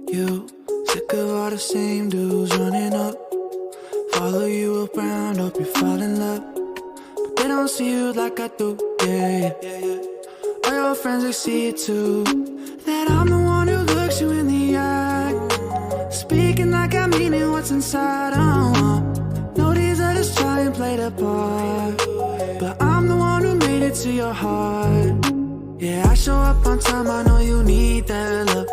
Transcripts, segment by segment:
You sick of all the same dudes running up, follow you around, hope you fall in love, but they don't see you like I do, yeah. All your friends, they see it too, that I'm the one who looks you in the eye, speaking like I mean it, what's inside, know these others try and play the part, but I'm the one who made it to your heart. Yeah, I show up on time, I know you need that love,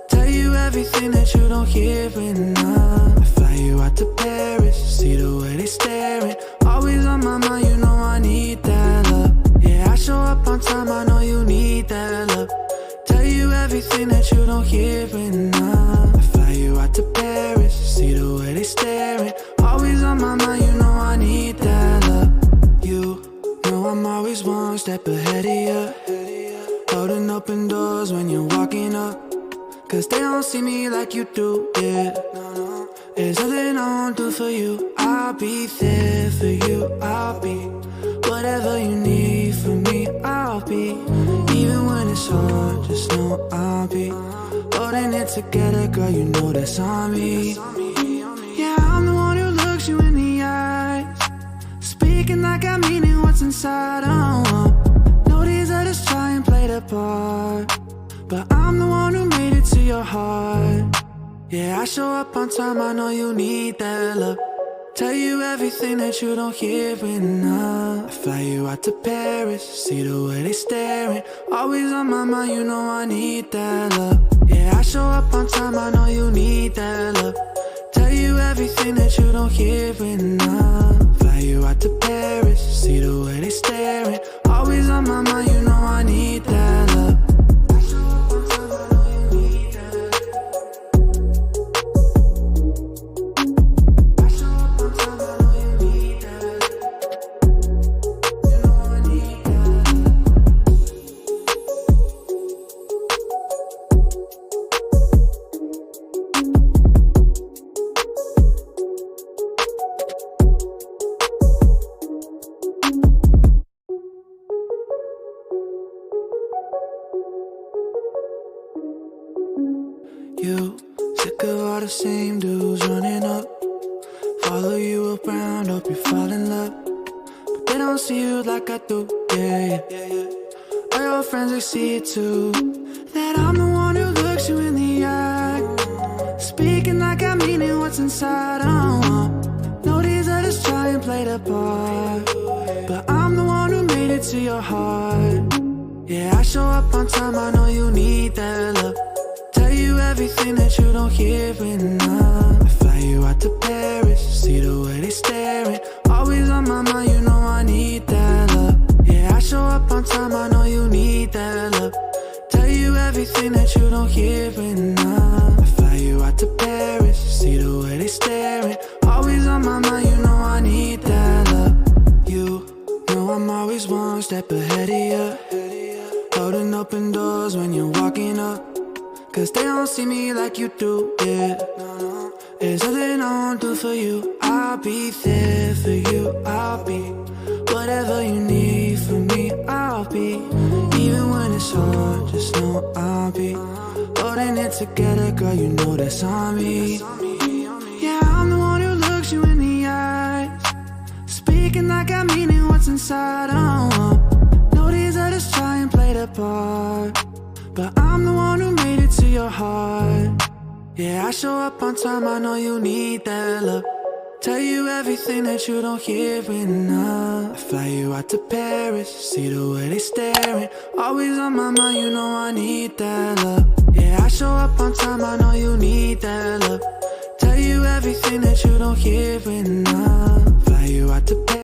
tell you everything that you don't hear enough. I fly you out to Paris, see the way they staring, always on my mind, you know I need that love. Yeah, I show up on time, I know you need that love, tell you everything that you don't hear enough. I fly you out to Paris, see the way they staring, always on my mind, you know I need that love. You know I'm always one step ahead of you, holding open doors when you're walking up, cause they don't see me like you do, yeah. There's nothing I won't do for you, I'll be there for you, I'll be whatever you need from me, I'll be, even when it's hard, just know I'll be holding it together, girl, you know that's on me. Yeah, I'm the one who looks you in the eyes, speaking like I mean it, what's inside, know these others try and play the part, but I'm the one who made it to your heart. Yeah, I show up on time, I know you need that love, tell you everything that you don't hear enough. I fly you out to Paris, see the way they staring, always on my mind, you know I need that love. Yeah, I show up on time, I know you need that love, tell you everything that you don't hear enough. Fly you out to Paris, see the way they staring, always on my mind, you know I need that love. You sick of all the same dudes running up, follow you around, hope you fall in love, but they don't see you like I do, yeah. All your friends, they see it too, that I'm the one who looks you in the eye, speaking like I mean it, what's inside, know these others try and play the part, but I'm the one who made it to your heart. Yeah, I show up on time, I know you need that love, tell you everything that you don't hear enough. I fly you out to Paris, see the way they staring, always on my mind, you know I need that love. Yeah, I show up on time, I know you need that love, tell you everything that you don't hear enough. I fly you out to Paris, see the way they staring, always on my mind, you know I need that love. You know I'm always one step ahead of you, holding open doors when you're walking up, cause they don't see me like you do, yeah. There's nothing I won't do for you, I'll be there for you, I'll be whatever you need from me, I'll be, even when it's hard, just know I'll be holding it together, girl, you know that's on me. Yeah, I'm the one who looks you in the eyes, speaking like I mean it, what's inside, know these others try and play the part, but I'm the one who made it to your heart. Yeah, I show up on time, I know you need that love, tell you everything that you don't hear enough. I fly you out to Paris, see the way they staring, always on my mind, you know I need that love. Yeah, I show up on time, I know you need that love, tell you everything that you don't hear enough.